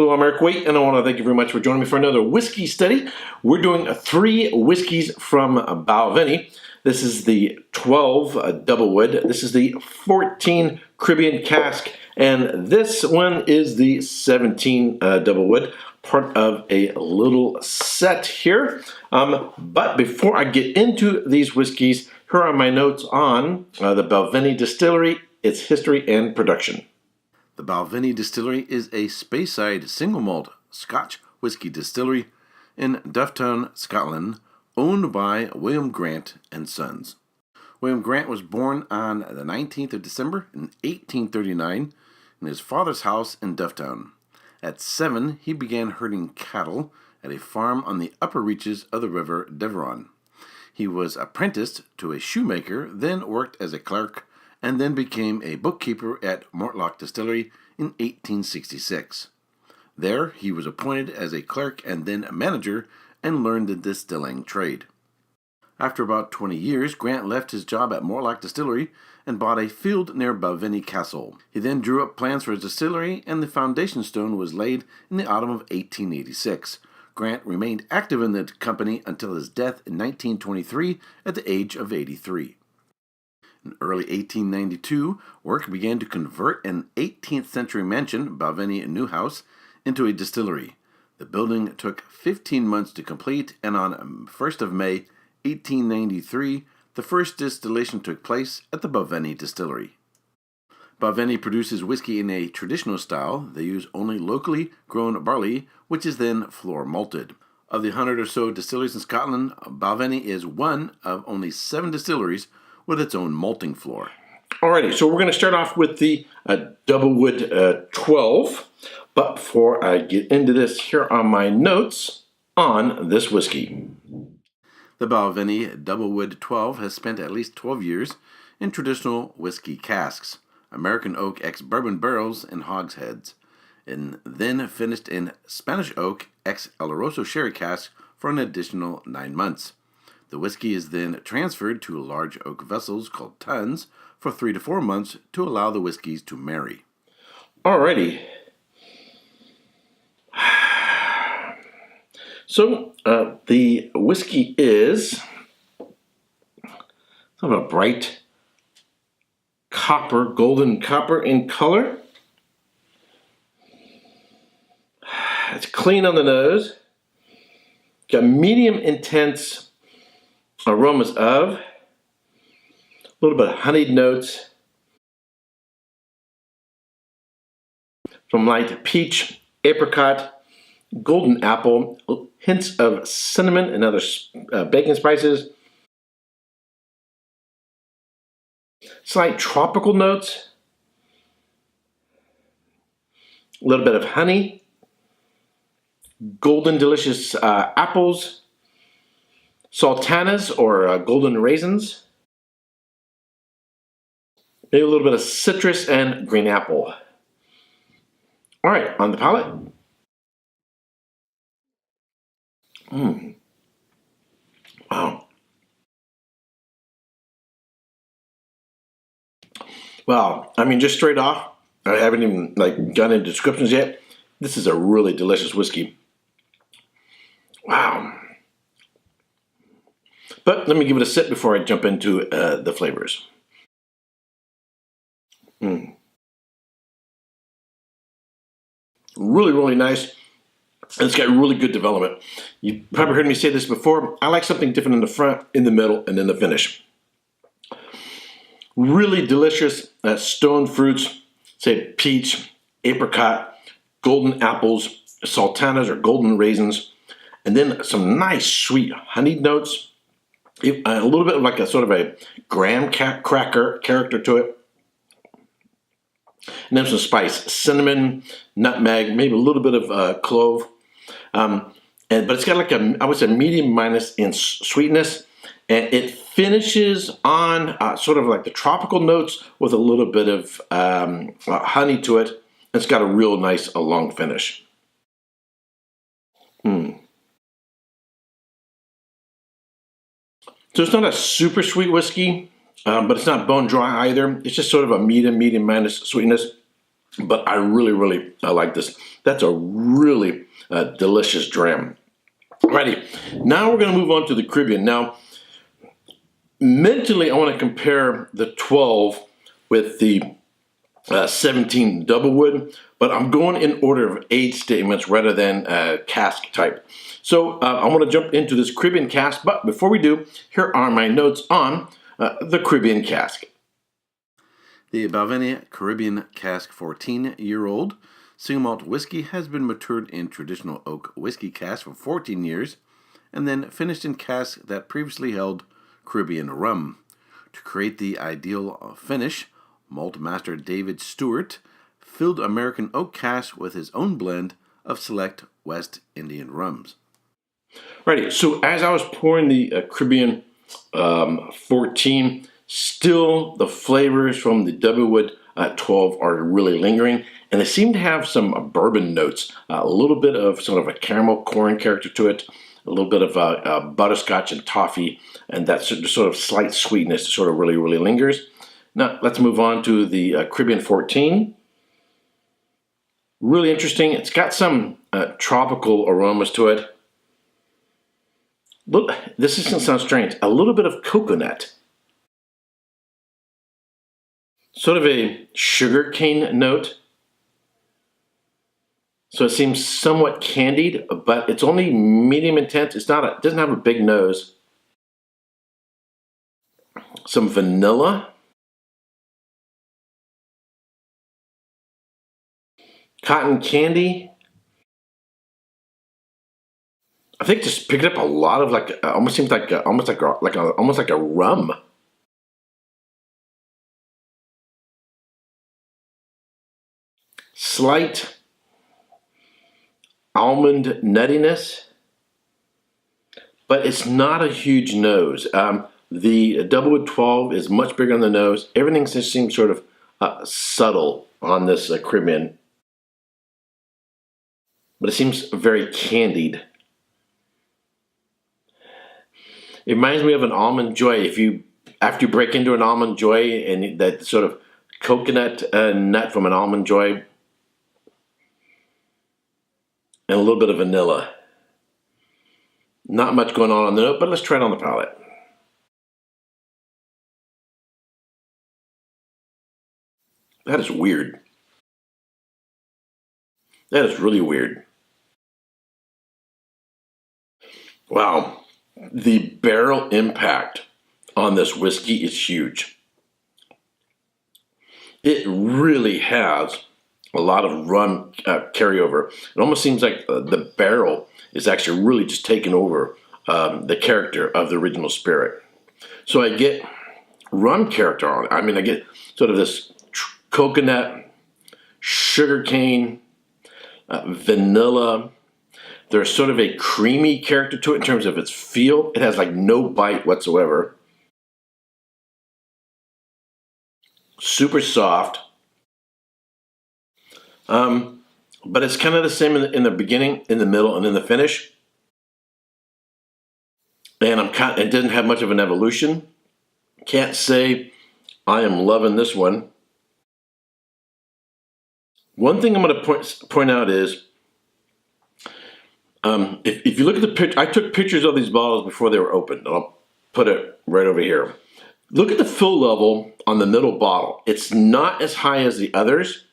Hello, I'm Erik Waite, and I want to thank you very much for joining me for another whiskey study. We're doing 3 whiskeys from Balvenie. This is the 12 double wood. This is the 14 Caribbean Cask, and this one is the 17 double wood, part of a little set here. But before I get into these whiskeys, here are my notes on the Balvenie Distillery, its history and production. The Balvenie Distillery is a Speyside single malt Scotch whisky distillery in Dufftown, Scotland, owned by William Grant and Sons. William Grant was born on the 19th of December in 1839 in his father's house in Dufftown. At 7, he began herding cattle at a farm on the upper reaches of the River Deveron. He was apprenticed to a shoemaker, then worked as a clerk, and then became a bookkeeper at Mortlach Distillery in 1866. There, he was appointed as a clerk and then a manager and learned the distilling trade. After about 20 years, Grant left his job at Mortlach Distillery and bought a field near Balvenie Castle. He then drew up plans for his distillery, and the foundation stone was laid in the autumn of 1886. Grant remained active in the company until his death in 1923 at the age of 83. In early 1892, work began to convert an 18th century mansion, Balvenie New House, into a distillery. The building took 15 months to complete, and on 1st of May 1893, the first distillation took place at the Balvenie Distillery. Balvenie produces whiskey in a traditional style. They use only locally grown barley, which is then floor malted. Of the 100 or so distilleries in Scotland, Balvenie is one of only 7 distilleries with its own malting floor. Alrighty, so we're going to start off with the double wood 12. But before I get into this, here are my notes on this whiskey. The Balvenie Double Wood 12 has spent at least 12 years in traditional whiskey casks, American oak ex-bourbon barrels and hogsheads, and then finished in Spanish oak ex-Oloroso sherry cask for an additional 9 months. The whiskey is then transferred to large oak vessels called tuns for 3 to 4 months to allow the whiskeys to marry. Alrighty. So the whiskey is sort of a bright copper, golden copper in color. It's clean on the nose. Got medium intense aromas of, a little bit of honeyed notes, from light peach, apricot, golden apple, hints of cinnamon and other baking spices, slight tropical notes, a little bit of honey, golden delicious apples, sultanas or golden raisins, maybe a little bit of citrus and green apple. All right, on the palate. Wow. Well, I mean, just straight off, I haven't even gone into descriptions yet. This is a really delicious whiskey. Wow. But let me give it a sip before I jump into the flavors. Really, really nice. And it's got really good development. You probably heard me say this before. I like something different in the front, in the middle, and in the finish. Really delicious stone fruits, say peach, apricot, golden apples, sultanas or golden raisins, and then some nice sweet honeyed notes. A little bit of like a sort of a graham cracker character to it. And then some spice, cinnamon, nutmeg, maybe a little bit of clove. But it's got like I would say medium minus in sweetness. And it finishes on sort of like the tropical notes with a little bit of honey to it. It's got a real nice long finish. So it's not a super sweet whiskey, but it's not bone dry either. It's just sort of a medium minus sweetness. but I really like this. That's a really delicious dram. Alrighty, now we're going to move on to the Caribbean. Now, mentally, I want to compare the 12 with the 17 double wood, but I'm going in order of age statements rather than cask type. So I want to jump into this Caribbean cask, but before we do, here are my notes on the Caribbean cask. The Balvenie Caribbean Cask 14-year-old single malt whiskey has been matured in traditional oak whiskey casks for 14 years and then finished in casks that previously held Caribbean rum. To create the ideal finish, malt master David Stewart filled American oak casks with his own blend of select West Indian rums. Righty, so as I was pouring the Caribbean 14, still the flavors from the Doublewood 12 are really lingering, and they seem to have some bourbon notes, a little bit of sort of a caramel corn character to it, a little bit of butterscotch and toffee, and that sort of slight sweetness sort of really lingers. Now let's move on to the Caribbean 14. Really interesting. It's got some tropical aromas to it. Look, this is going to sound strange. A little bit of coconut. Sort of a sugarcane note. So it seems somewhat candied, but it's only medium intense. It doesn't have a big nose. Some vanilla. Cotton candy. I think just picked up a lot of almost seems like almost like a rum. Slight almond nuttiness, but it's not a huge nose. The Doublewood 12 is much bigger on the nose. Everything just seems sort of subtle on this Caribbean, but it seems very candied. It reminds me of an Almond Joy. After you break into an Almond Joy and that sort of coconut nut from an Almond Joy, and a little bit of vanilla. Not much going on the note, but let's try it on the palate. That is weird. That is really weird. Wow. The barrel impact on this whiskey is huge. It really has a lot of rum carryover. It almost seems like the barrel is actually really just taking over the character of the original spirit. So I get rum character on it. I mean, I get sort of this coconut, sugarcane, vanilla. There's sort of a creamy character to it in terms of its feel. It has like no bite whatsoever. Super soft. But it's kind of the same in the beginning, in the middle, and in the finish. And it doesn't have much of an evolution. Can't say I am loving this one. One thing I'm going to point out is, if you look at the picture, I took pictures of these bottles before they were opened. I'll put it right over here. Look at the fill level on the middle bottle. It's not as high as the others.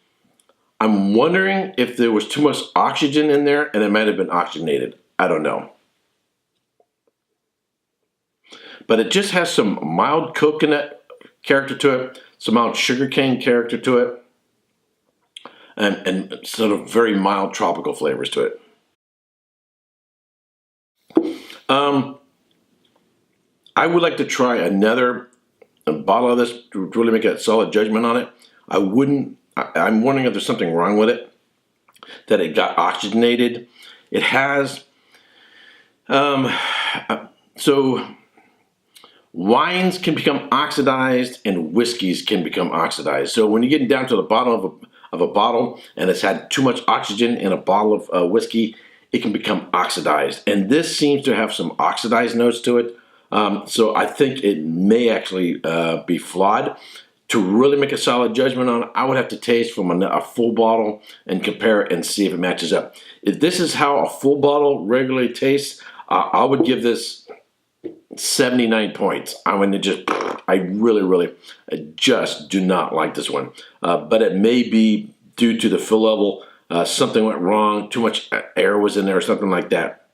I'm wondering if there was too much oxygen in there and it might have been oxygenated. I don't know. But it just has some mild coconut character to it, some mild sugarcane character to it, and sort of very mild tropical flavors to it. I would like to try another bottle of this to really make a solid judgment on it. I'm wondering if there's something wrong with it, that it got oxygenated. It has, so wines can become oxidized and whiskeys can become oxidized. So when you're getting down to the bottom of a bottle and it's had too much oxygen in a bottle of whiskey, it can become oxidized. And this seems to have some oxidized notes to it. So I think it may actually be flawed. To really make a solid judgment on it, I would have to taste from a full bottle and compare it and see if it matches up. If this is how a full bottle regularly tastes, I would give this 79 points. I really just do not like this one. But it may be due to the fill level. Something went wrong, too much air was in there or something like that.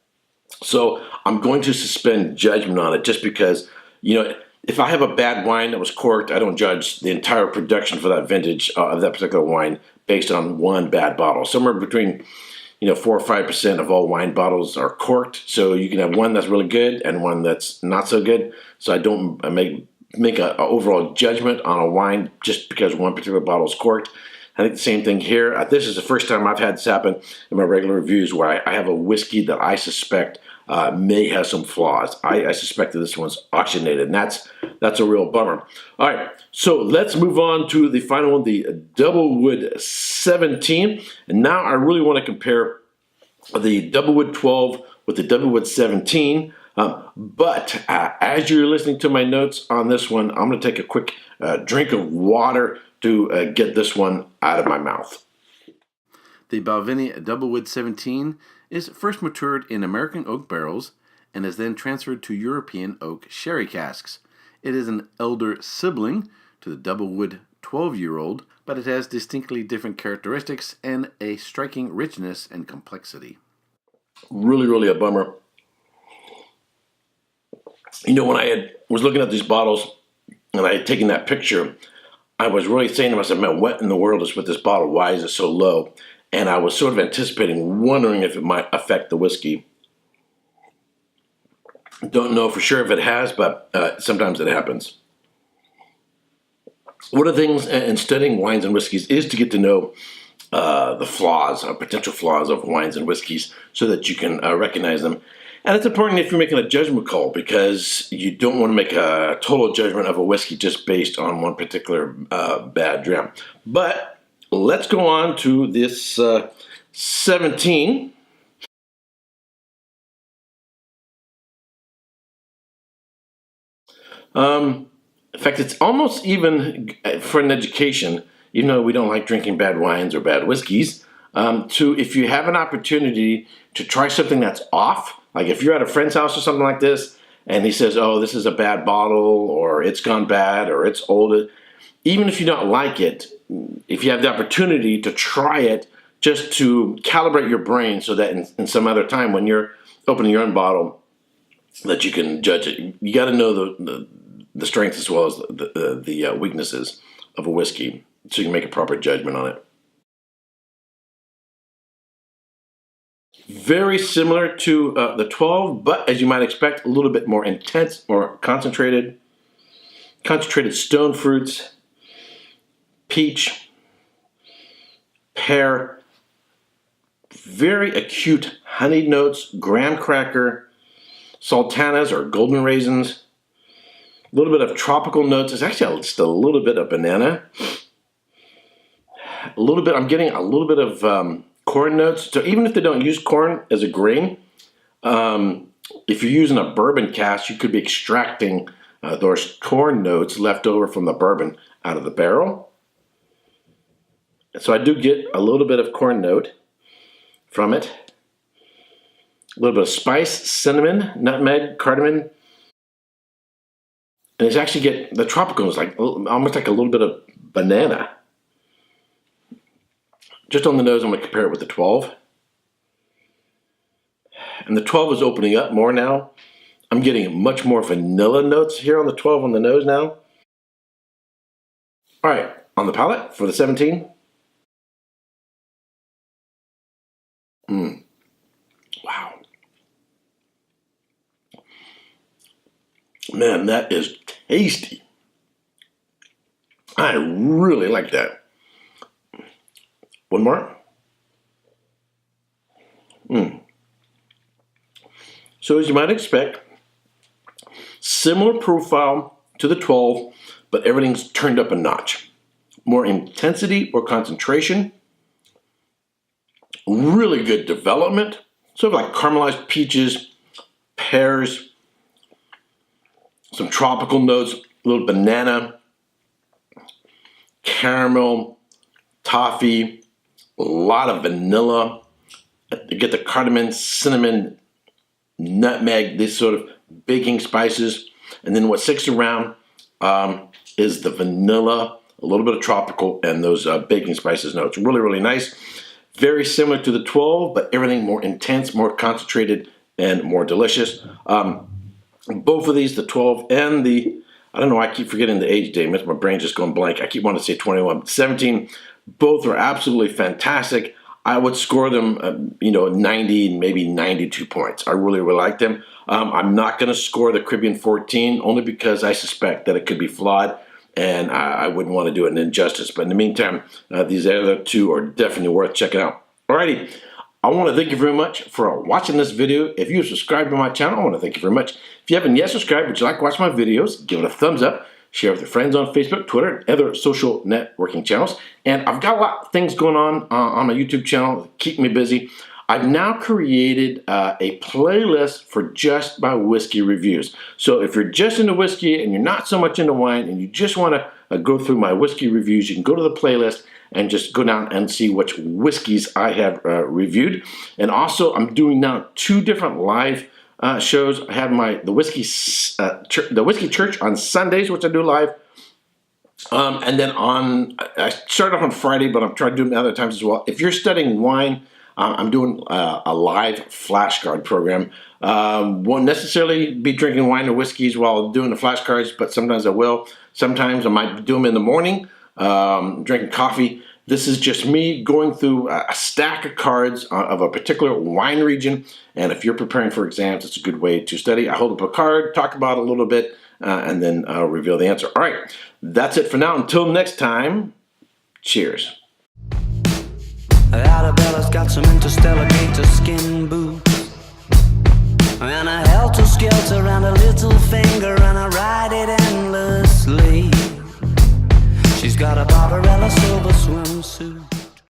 So I'm going to suspend judgment on it just because, if I have a bad wine that was corked, I don't judge the entire production for that vintage of that particular wine based on one bad bottle. Somewhere between 4 or 5% of all wine bottles are corked. So you can have one that's really good and one that's not so good. So I don't make an overall judgment on a wine just because one particular bottle is corked. I think the same thing here. This is the first time I've had this happen in my regular reviews where I have a whiskey that I suspect may have some flaws. I suspect that this one's oxygenated, and that's a real bummer. All right, so let's move on to the final one, the Doublewood 17. And now I really want to compare the Doublewood 12 with the Doublewood 17. But as you're listening to my notes on this one, I'm going to take a quick drink of water to get this one out of my mouth. The Balvenie Doublewood 17 is first matured in American oak barrels and is then transferred to European oak sherry casks. It is an elder sibling to the Doublewood 12-year-old, but it has distinctly different characteristics and a striking richness and complexity. Really a bummer. When I was looking at these bottles and I had taken that picture, I was really saying to myself, man, what in the world is with this bottle? Why is it so low? And I was sort of anticipating, wondering if it might affect the whiskey. Don't know for sure if it has, but sometimes it happens. One of the things in studying wines and whiskeys is to get to know the flaws, potential flaws of wines and whiskeys so that you can recognize them. And it's important if you're making a judgment call because you don't want to make a total judgment of a whiskey just based on one particular bad dram. But let's go on to this 17. In fact, it's almost even for an education, even though we don't like drinking bad wines or bad whiskeys, if you have an opportunity to try something that's off, like if you're at a friend's house or something like this, and he says, oh, this is a bad bottle, or it's gone bad, or it's old, even if you don't like it, if you have the opportunity to try it, just to calibrate your brain so that in some other time when you're opening your own bottle, that you can judge it. You got to know the strengths as well as the weaknesses of a whiskey so you can make a proper judgment on it. Very similar to the 12, but as you might expect, a little bit more intense, more concentrated stone fruits, peach, pear, very acute honeyed notes, graham cracker, sultanas or golden raisins, a little bit of tropical notes. It's actually just a little bit of banana. I'm getting a little bit of corn notes. So even if they don't use corn as a grain, if you're using a bourbon cask, you could be extracting those corn notes left over from the bourbon out of the barrel. So I do get a little bit of corn note from it. A little bit of spice, cinnamon, nutmeg, cardamom. And it's actually the tropical is like almost like a little bit of banana. Just on the nose, I'm going to compare it with the 12. And the 12 is opening up more now. I'm getting much more vanilla notes here on the 12 on the nose now. All right, on the palate for the 17. Wow. Man, that is tasty. I really like that. One more. So as you might expect, similar profile to the 12, but everything's turned up a notch. More intensity or concentration. Really good development. Sort of like caramelized peaches, pears, some tropical notes, a little banana. caramel, toffee, a lot of vanilla. You get the cardamom, cinnamon, nutmeg, these sort of baking spices. And then what sticks around is the vanilla, a little bit of tropical, and those baking spices notes. Really, really nice. Very similar to the 12, but everything more intense, more concentrated, and more delicious. Both of these, the 12 and the, I don't know, I keep forgetting the age date. My brain's just going blank. I keep wanting to say 21, 17. Both are absolutely fantastic. I would score them, 90, maybe 92 points. I really, really like them. I'm not going to score the Caribbean 14 only because I suspect that it could be flawed, and I wouldn't want to do it an injustice. But in the meantime, these other two are definitely worth checking out. Alrighty, I want to thank you very much for watching this video. If you subscribe to my channel, I want to thank you very much. If you haven't yet subscribed, would you like to watch my videos, give it a thumbs up. Share with your friends on Facebook, Twitter, and other social networking channels. And I've got a lot of things going on my YouTube channel that keep me busy. I've now created a playlist for just my whiskey reviews. So if you're just into whiskey and you're not so much into wine and you just want to go through my whiskey reviews, you can go to the playlist and just go down and see which whiskeys I have reviewed. And also, I'm doing now 2 different live shows. I have the Whiskey Church on Sundays, which I do live. And then I start off on Friday, but I'm trying to do them other times as well. If you're studying wine, I'm doing a live flashcard program. Won't necessarily be drinking wine or whiskeys while doing the flashcards, but sometimes I will. Sometimes I might do them in the morning, drinking coffee. This is just me going through a stack of cards of a particular wine region. And if you're preparing for exams, it's a good way to study. I hold up a card, talk about it a little bit, and then reveal the answer. All right, that's it for now. Until next time, cheers. Arabella's got some interstellar gator skin boots and a helter-skelter